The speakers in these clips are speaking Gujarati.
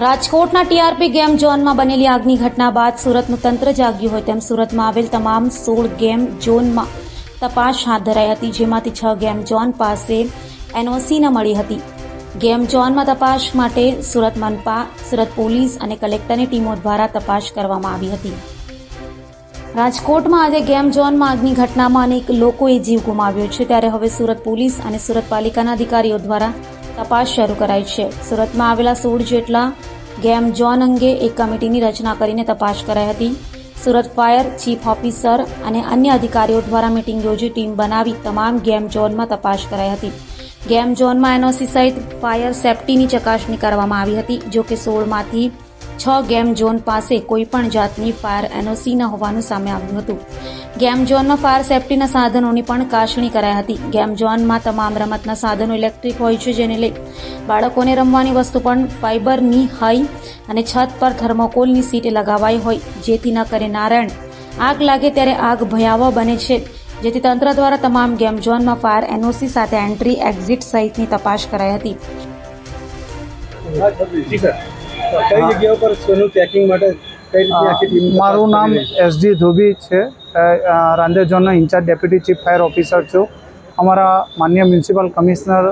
રાજકોટના ટીઆરપી ગેમ ઝોનમાં બનેલી આગની ઘટના બાદ સુરતનું તંત્ર જાગ્યું હોય તેમ સુરતમાં આવેલ તમામ 16 ગેમ ઝોનમાં તપાસ હાથ ધરાઈ હતી, જેમાંથી 6 ગેમ ઝોન પાસે એનઓસી ન મળી હતી. ગેમ ઝોનમાં તપાસ માટે સુરત મનપા, સુરત પોલીસ અને કલેક્ટરની ટીમો દ્વારા તપાસ કરવામાં આવી હતી. રાજકોટમાં આજે ગેમ ઝોનમાં આગની ઘટનામાં અનેક લોકોએ જીવ ગુમાવ્યો છે, ત્યારે હવે સુરત પોલીસ અને સુરત પાલિકાના અધિકારીઓ દ્વારા તપાસ શરૂ કરાઈ છે. સુરતમાં આવેલા 16 જેટલા ગેમ ઝોન અંગે એક કમિટીની રચના કરીને તપાસ કરાઈ હતી. સુરત ફાયર ચીફ ઓફિસર અને અન્ય અધિકારીઓ દ્વારા મીટિંગ યોજી ટીમ બનાવી તમામ ગેમ ઝોનમાં તપાસ કરાઈ હતી. ગેમ ઝોનમાં એનઓસી સહિત ફાયર સેફટીની ચકાસણી કરવામાં આવી હતી. જો કે 16માંથી 6 ગેમ ઝોન પાસે કોઈપણ જાતની ફાયર એનઓસી ન હોવાનું સામે આવ્યું હતું. ગેમ ઝોનમાં ફાયર સેફટીના સાધનોની પણ કાશણી કરાઈ હતી. ગેમ ઝોનમાં તમામ રમતના સાધનો ઇલેક્ટ્રિક હોય છે, જેને લઈ બાળકોને રમવાની વસ્તુ પણ ફાઇબરની હોય અને છત પર થર્મોકોલની સીટ લગાવાઈ હોય, જેથી ન કરે નારાયણ આગ લાગે ત્યારે આગ ભયાવહ બને છે. જેથી તંત્ર દ્વારા તમામ ગેમ ઝોનમાં ફાયર એનઓસી સાથે એન્ટ્રી એક્ઝિટ સહિતની તપાસ કરાઈ હતી. કઈ જગ્યા પર સોનું ચેકિંગ માટે કઈ રીતે આખી ટીમ? મારું નામ એસડી ધોબી છે, રાંદેર ઝોનનો incharge deputy chief fire officer છું. અમારા માન્ય મ્યુનિસિપલ કમિશનર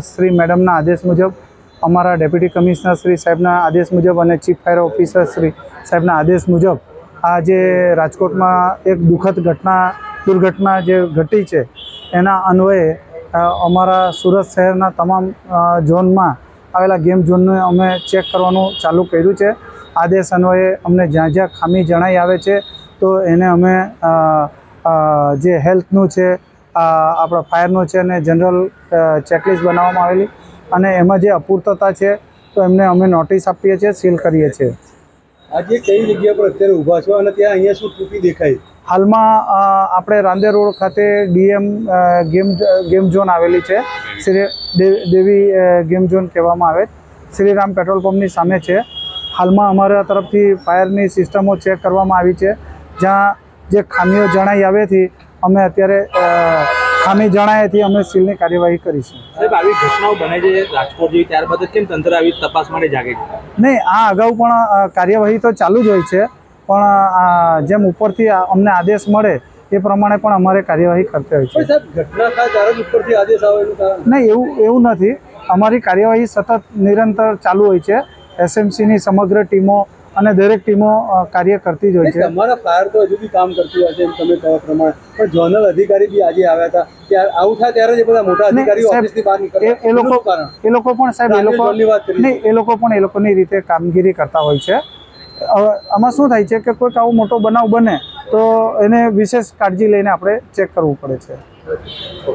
શ્રી મેડમના આદેશ મુજબ, અમારા ડેપ્યુટી કમિશનર શ્રી સાહેબના આદેશ મુજબ અને ચીફ ફાયર ઓફિસર શ્રી સાહેબના આદેશ મુજબ આજે રાજકોટમાં એક દુઃખદ દુર્ઘટના જે ઘટી છે, એના અન્વયે અમારા સુરત શહેરના તમામ ઝોનમાં આવેલા ગેમ ઝોનને અમે ચેક કરવાનું ચાલુ કર્યું છે. આદેશ અન્વયે અમને જ્યાં જ્યાં ખામી જણાઈ આવે છે તો એને અમે જે હેલ્થનું છે, આપણા ફાયરનું છે અને જનરલ ચેકલિસ્ટ બનાવવામાં આવેલી, અને એમાં જે અપૂર્તતા છે તો એમને અમે નોટિસ આપીએ છીએ, સીલ કરીએ છીએ. આજે કઈ જગ્યા પર અત્યારે ઊભા છો અને ત્યાં અહીંયા શું સ્થિતિ દેખાય? હાલમાં આપણે રાંદેર રોડ ખાતે ડીએમ ગેમ ઝોન આવેલી છે, શ્રી દેવી ગેમ ઝોન કહેવામાં આવે, શ્રીરામ પેટ્રોલ પંપની સામે છે. હાલમાં અમારા તરફથી ફાયરની સિસ્ટમો ચેક કરવામાં આવી છે. જ્યાં જે ખામીઓ જણાઈ આવેથી અમે અત્યારે ખામી જણાયેથી અમે સીલની કાર્યવાહી કરીશું. સાહેબ, આવી ઘટનાઓ બને છે રાજકોટ જેવી, ત્યારબાદ કેમ તંત્ર આવી તપાસ માટે જાગે છે? નહીં, આ અગાઉ પણ કાર્યવાહી તો ચાલુ જ હોય છે, પણ જેમ ઉપરથી અમને આદેશ મળે એ પ્રમાણે પણ અમારે કાર્યવાહી કરતા હોય છે. સાહેબ, ઘટના થાય ત્યારે જ ઉપરથી આદેશ આવે એનું કારણ? નહીં, એવું નથી. અમારી કાર્યવાહી સતત નિરંતર ચાલુ હોય છે. એસએમસીની સમગ્ર ટીમો અને દરેક ટીમો કાર્ય કરતી જ હોય છે. તમારા ફાયર તો હજુ બી કામ કરતી હોય છે એમ તમે કહો પ્રમાણે, પણ ઝોનલ અધિકારી બી આજે આવ્યા હતા. ત્યારે આવું થાય ત્યારે જ બધા મોટા અધિકારીઓ ઓફિસથી બહાર નીકળે. એ લોકો પણ સાહેબ એ લોકો પણ એ લોકોની રીતે કામગીરી કરતા હોય છે. આમાં શું થાય છે કે કોઈક આવો મોટો બનાવ બને તો એને વિશેષ કાળજી લઈને આપણે ચેક કરવું પડે છે.